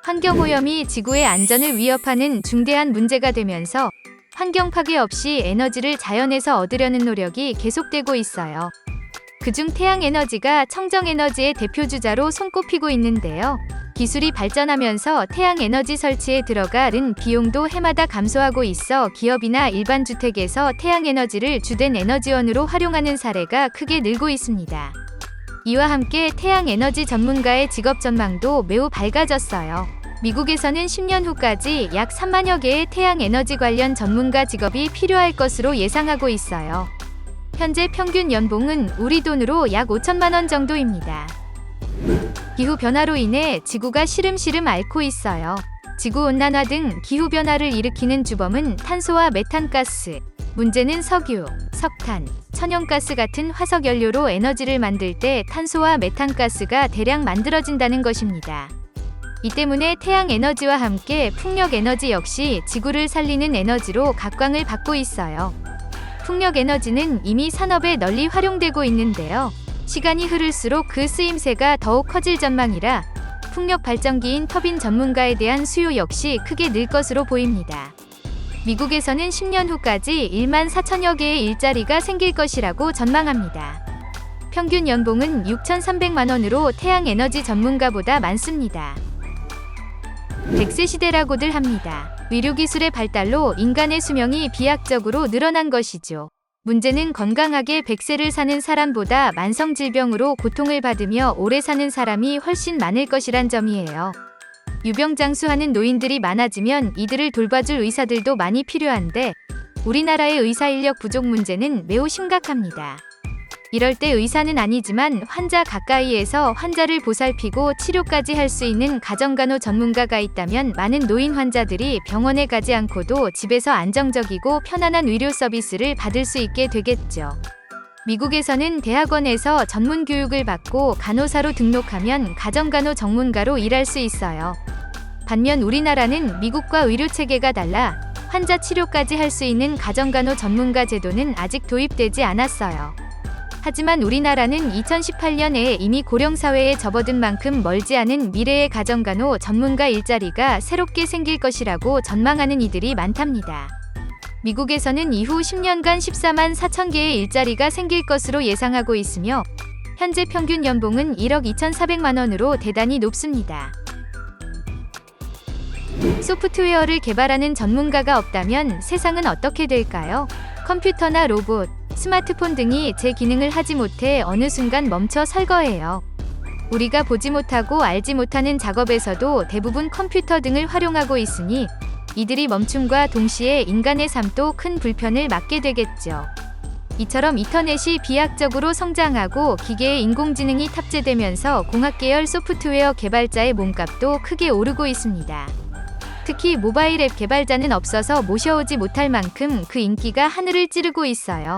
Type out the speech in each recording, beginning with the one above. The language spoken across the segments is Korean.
환경오염이 지구의 안전을 위협하는 중대한 문제가 되면서 환경 파괴 없이 에너지를 자연에서 얻으려는 노력이 계속되고 있어요. 그중 태양에너지가 청정에너지의 대표주자로 손꼽히고 있는데요. 기술이 발전하면서 태양에너지 설치에 들어가는 비용도 해마다 감소하고 있어 기업이나 일반 주택에서 태양에너지를 주된 에너지원으로 활용하는 사례가 크게 늘고 있습니다. 이와 함께 태양에너지 전문가의 직업 전망도 매우 밝아졌어요. 미국에서는 10년 후까지 약 3만여 개의 태양에너지 관련 전문가 직업이 필요할 것으로 예상하고 있어요. 현재 평균 연봉은 우리 돈으로 약 5천만 원 정도입니다. 기후변화로 인해 지구가 시름시름 앓고 있어요. 지구온난화 등 기후변화를 일으키는 주범은 탄소와 메탄가스. 문제는 석유, 석탄, 천연가스 같은 화석연료로 에너지를 만들 때 탄소와 메탄가스가 대량 만들어진다는 것입니다. 이 때문에 태양에너지와 함께 풍력에너지 역시 지구를 살리는 에너지로 각광을 받고 있어요. 풍력에너지는 이미 산업에 널리 활용되고 있는데요. 시간이 흐를수록 그 쓰임새가 더욱 커질 전망이라 풍력 발전기인 터빈 전문가에 대한 수요 역시 크게 늘 것으로 보입니다. 미국에서는 10년 후까지 1만 4천여 개의 일자리가 생길 것이라고 전망합니다. 평균 연봉은 6,300만 원으로 태양에너지 전문가보다 많습니다. 100세 시대라고들 합니다. 의료기술의 발달로 인간의 수명이 비약적으로 늘어난 것이죠. 문제는 건강하게 100세를 사는 사람보다 만성질병으로 고통을 받으며 오래 사는 사람이 훨씬 많을 것이란 점이에요. 유병장수하는 노인들이 많아지면 이들을 돌봐줄 의사들도 많이 필요한데 우리나라의 의사 인력 부족 문제는 매우 심각합니다. 이럴 때 의사는 아니지만 환자 가까이에서 환자를 보살피고 치료까지 할 수 있는 가정간호 전문가가 있다면 많은 노인 환자들이 병원에 가지 않고도 집에서 안정적이고 편안한 의료 서비스를 받을 수 있게 되겠죠. 미국에서는 대학원에서 전문 교육을 받고 간호사로 등록하면 가정간호 전문가로 일할 수 있어요. 반면 우리나라는 미국과 의료체계가 달라 환자 치료까지 할 수 있는 가정간호 전문가 제도는 아직 도입되지 않았어요. 하지만 우리나라는 2018년에 이미 고령사회에 접어든 만큼 멀지 않은 미래의 가정간호 전문가 일자리가 새롭게 생길 것이라고 전망하는 이들이 많답니다. 미국에서는 이후 10년간 14만 4천 개의 일자리가 생길 것으로 예상하고 있으며 현재 평균 연봉은 1억 2,400만 원으로 대단히 높습니다. 소프트웨어를 개발하는 전문가가 없다면 세상은 어떻게 될까요? 컴퓨터나 로봇, 스마트폰 등이 제 기능을 하지 못해 어느 순간 멈춰 설 거예요. 우리가 보지 못하고 알지 못하는 작업에서도 대부분 컴퓨터 등을 활용하고 있으니 이들이 멈춤과 동시에 인간의 삶도 큰 불편을 맞게 되겠죠. 이처럼 인터넷이 비약적으로 성장하고 기계에 인공지능이 탑재되면서 공학계열 소프트웨어 개발자의 몸값도 크게 오르고 있습니다. 특히 모바일 앱 개발자는 없어서 모셔오지 못할 만큼 그 인기가 하늘을 찌르고 있어요.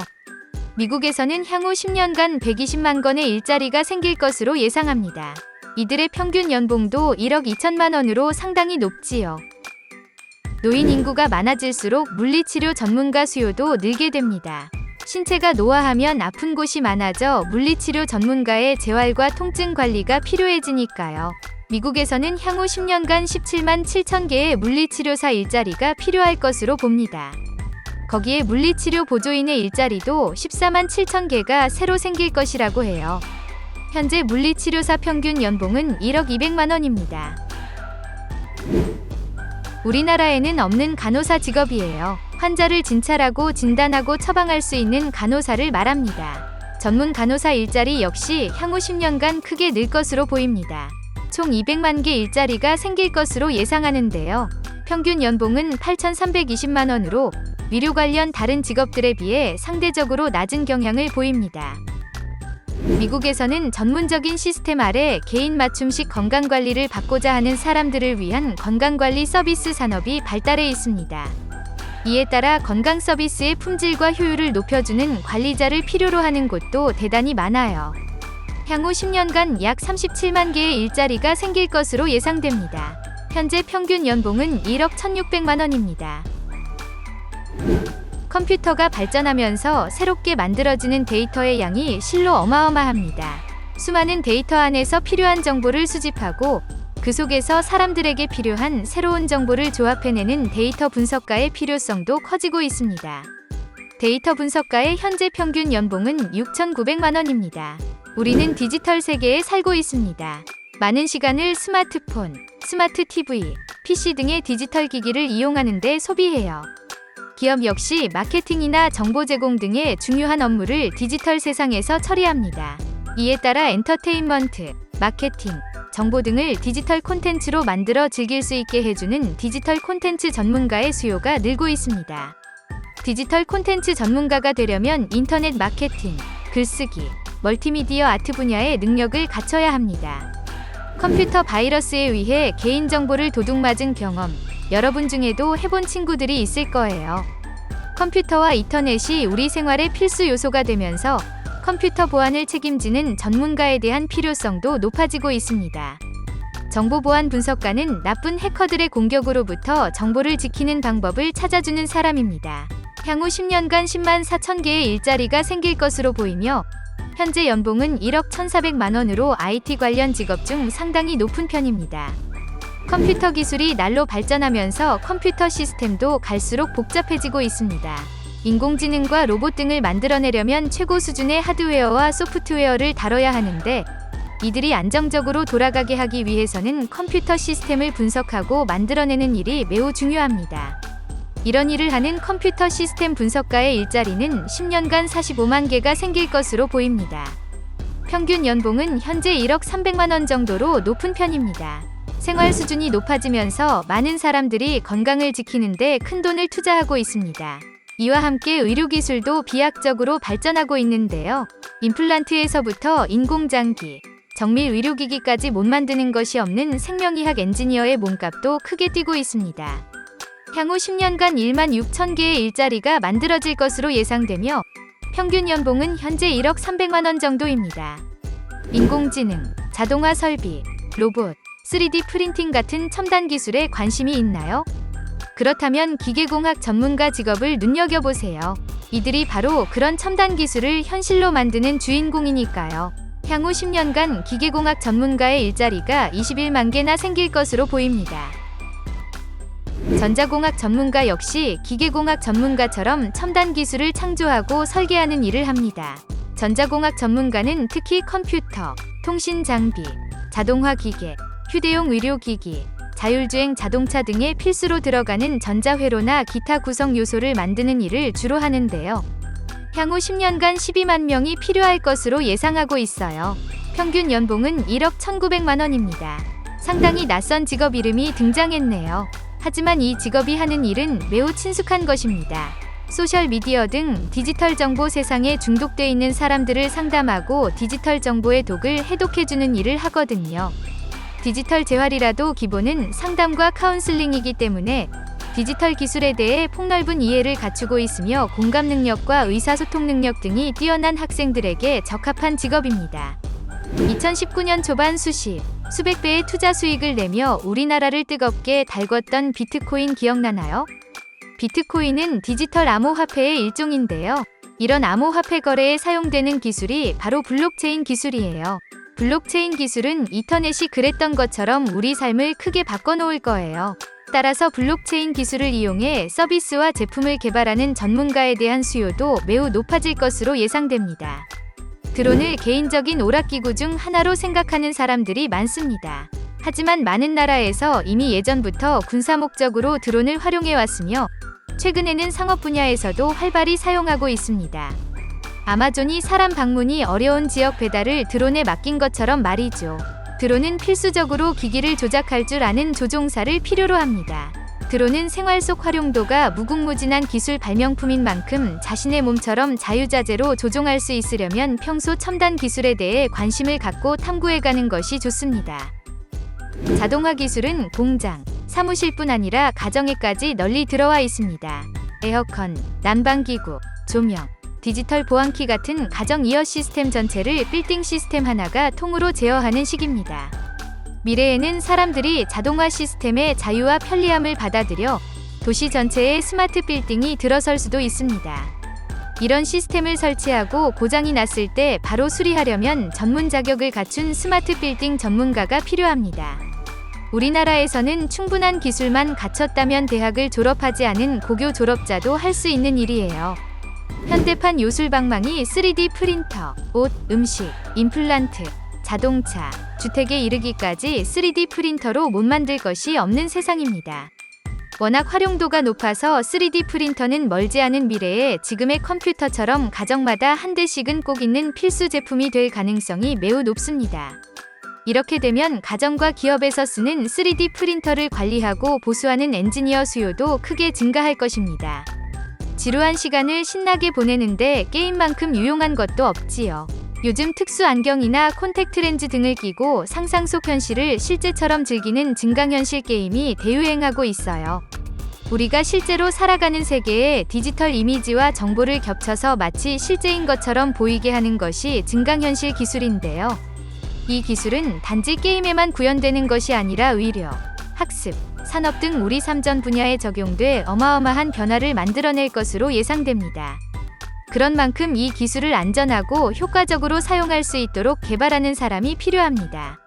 미국에서는 향후 10년간 120만 건의 일자리가 생길 것으로 예상합니다. 이들의 평균 연봉도 1억 2천만 원으로 상당히 높지요. 노인 인구가 많아질수록 물리치료 전문가 수요도 늘게 됩니다. 신체가 노화하면 아픈 곳이 많아져 물리치료 전문가의 재활과 통증 관리가 필요해지니까요. 미국에서는 향후 10년간 17만 7천 개의 물리치료사 일자리가 필요할 것으로 봅니다. 거기에 물리치료 보조인의 일자리도 14만 7천 개가 새로 생길 것이라고 해요. 현재 물리치료사 평균 연봉은 1억 200만 원입니다. 우리나라에는 없는 간호사 직업이에요. 환자를 진찰하고 진단하고 처방할 수 있는 간호사를 말합니다. 전문 간호사 일자리 역시 향후 10년간 크게 늘 것으로 보입니다. 총 200만 개 일자리가 생길 것으로 예상하는데요. 평균 연봉은 8,320만 원으로 의료 관련 다른 직업들에 비해 상대적으로 낮은 경향을 보입니다. 미국에서는 전문적인 시스템 아래 개인 맞춤식 건강관리를 받고자 하는 사람들을 위한 건강관리 서비스 산업이 발달해 있습니다. 이에 따라 건강 서비스의 품질과 효율을 높여주는 관리자를 필요로 하는 곳도 대단히 많아요. 향후 10년간 약 37만 개의 일자리가 생길 것으로 예상됩니다. 현재 평균 연봉은 1억 1,600만 원입니다. 컴퓨터가 발전하면서 새롭게 만들어지는 데이터의 양이 실로 어마어마합니다. 수많은 데이터 안에서 필요한 정보를 수집하고 그 속에서 사람들에게 필요한 새로운 정보를 조합해내는 데이터 분석가의 필요성도 커지고 있습니다. 데이터 분석가의 현재 평균 연봉은 6,900만 원입니다. 우리는 디지털 세계에 살고 있습니다. 많은 시간을 스마트폰, 스마트 TV, PC 등의 디지털 기기를 이용하는 데 소비해요. 기업 역시 마케팅이나 정보 제공 등의 중요한 업무를 디지털 세상에서 처리합니다. 이에 따라 엔터테인먼트, 마케팅, 정보 등을 디지털 콘텐츠로 만들어 즐길 수 있게 해주는 디지털 콘텐츠 전문가의 수요가 늘고 있습니다. 디지털 콘텐츠 전문가가 되려면 인터넷 마케팅, 글쓰기, 멀티미디어 아트 분야의 능력을 갖춰야 합니다. 컴퓨터 바이러스에 의해 개인정보를 도둑맞은 경험, 여러분 중에도 해본 친구들이 있을 거예요. 컴퓨터와 인터넷이 우리 생활의 필수 요소가 되면서 컴퓨터 보안을 책임지는 전문가에 대한 필요성도 높아지고 있습니다. 정보보안 분석가는 나쁜 해커들의 공격으로부터 정보를 지키는 방법을 찾아주는 사람입니다. 향후 10년간 10만 4천 개의 일자리가 생길 것으로 보이며 현재 연봉은 1억 1,400만 원으로 IT 관련 직업 중 상당히 높은 편입니다. 컴퓨터 기술이 날로 발전하면서 컴퓨터 시스템도 갈수록 복잡해지고 있습니다. 인공지능과 로봇 등을 만들어내려면 최고 수준의 하드웨어와 소프트웨어를 다뤄야 하는데 이들이 안정적으로 돌아가게 하기 위해서는 컴퓨터 시스템을 분석하고 만들어내는 일이 매우 중요합니다. 이런 일을 하는 컴퓨터 시스템 분석가의 일자리는 10년간 45만 개가 생길 것으로 보입니다. 평균 연봉은 현재 1억 300만 원 정도로 높은 편입니다. 생활 수준이 높아지면서 많은 사람들이 건강을 지키는 데 큰 돈을 투자하고 있습니다. 이와 함께 의료기술도 비약적으로 발전하고 있는데요. 임플란트에서부터 인공장기, 정밀 의료기기까지 못 만드는 것이 없는 생명의학 엔지니어의 몸값도 크게 뛰고 있습니다. 향후 10년간 1만 6천 개의 일자리가 만들어질 것으로 예상되며 평균 연봉은 현재 1억 300만 원 정도입니다. 인공지능, 자동화 설비, 로봇, 3D 프린팅 같은 첨단 기술에 관심이 있나요? 그렇다면 기계공학 전문가 직업을 눈여겨보세요. 이들이 바로 그런 첨단 기술을 현실로 만드는 주인공이니까요. 향후 10년간 기계공학 전문가의 일자리가 21만 개나 생길 것으로 보입니다. 전자공학 전문가 역시 기계공학 전문가처럼 첨단 기술을 창조하고 설계하는 일을 합니다. 전자공학 전문가는 특히 컴퓨터, 통신 장비, 자동화 기계, 휴대용 의료기기, 자율주행 자동차 등의 필수로 들어가는 전자회로나 기타 구성 요소를 만드는 일을 주로 하는데요. 향후 10년간 12만 명이 필요할 것으로 예상하고 있어요. 평균 연봉은 1억 1,900만 원입니다. 상당히 낯선 직업 이름이 등장했네요. 하지만 이 직업이 하는 일은 매우 친숙한 것입니다. 소셜미디어 등 디지털 정보 세상에 중독돼 있는 사람들을 상담하고 디지털 정보의 독을 해독해주는 일을 하거든요. 디지털 재활이라도 기본은 상담과 카운슬링이기 때문에 디지털 기술에 대해 폭넓은 이해를 갖추고 있으며 공감 능력과 의사소통 능력 등이 뛰어난 학생들에게 적합한 직업입니다. 2019년 초반 수백 배의 투자 수익을 내며 우리나라를 뜨겁게 달궜던 비트코인 기억나나요? 비트코인은 디지털 암호화폐의 일종인데요. 이런 암호화폐 거래에 사용되는 기술이 바로 블록체인 기술이에요. 블록체인 기술은 인터넷이 그랬던 것처럼 우리 삶을 크게 바꿔놓을 거예요. 따라서 블록체인 기술을 이용해 서비스와 제품을 개발하는 전문가에 대한 수요도 매우 높아질 것으로 예상됩니다. 드론을 개인적인 오락기구 중 하나로 생각하는 사람들이 많습니다. 하지만 많은 나라에서 이미 예전부터 군사 목적으로 드론을 활용해 왔으며 최근에는 상업 분야에서도 활발히 사용하고 있습니다. 아마존이 사람 방문이 어려운 지역 배달을 드론에 맡긴 것처럼 말이죠. 드론은 필수적으로 기기를 조작할 줄 아는 조종사를 필요로 합니다. 드론은 생활 속 활용도가 무궁무진한 기술 발명품인 만큼 자신의 몸처럼 자유자재로 조종할 수 있으려면 평소 첨단 기술에 대해 관심을 갖고 탐구해가는 것이 좋습니다. 자동화 기술은 공장, 사무실뿐 아니라 가정에까지 널리 들어와 있습니다. 에어컨, 난방기구, 조명, 디지털 보안키 같은 가정 이어 시스템 전체를 빌딩 시스템 하나가 통으로 제어하는 시기입니다. 미래에는 사람들이 자동화 시스템의 자유와 편리함을 받아들여 도시 전체에 스마트 빌딩이 들어설 수도 있습니다. 이런 시스템을 설치하고 고장이 났을 때 바로 수리하려면 전문 자격을 갖춘 스마트 빌딩 전문가가 필요합니다. 우리나라에서는 충분한 기술만 갖췄다면 대학을 졸업하지 않은 고교 졸업자도 할 수 있는 일이에요. 현대판 요술방망이 3D 프린터, 옷, 음식, 임플란트, 자동차, 주택에 이르기까지 3D 프린터로 못 만들 것이 없는 세상입니다. 워낙 활용도가 높아서 3D 프린터는 멀지 않은 미래에 지금의 컴퓨터처럼 가정마다 한 대씩은 꼭 있는 필수 제품이 될 가능성이 매우 높습니다. 이렇게 되면 가정과 기업에서 쓰는 3D 프린터를 관리하고 보수하는 엔지니어 수요도 크게 증가할 것입니다. 지루한 시간을 신나게 보내는데 게임만큼 유용한 것도 없지요. 요즘 특수 안경이나 콘택트 렌즈 등을 끼고 상상 속 현실을 실제처럼 즐기는 증강현실 게임이 대유행하고 있어요. 우리가 실제로 살아가는 세계에 디지털 이미지와 정보를 겹쳐서 마치 실제인 것처럼 보이게 하는 것이 증강현실 기술인데요. 이 기술은 단지 게임에만 구현되는 것이 아니라 의료, 학습, 산업 등 우리 삶 전 분야에 적용돼 어마어마한 변화를 만들어낼 것으로 예상됩니다. 그런 만큼 이 기술을 안전하고 효과적으로 사용할 수 있도록 개발하는 사람이 필요합니다.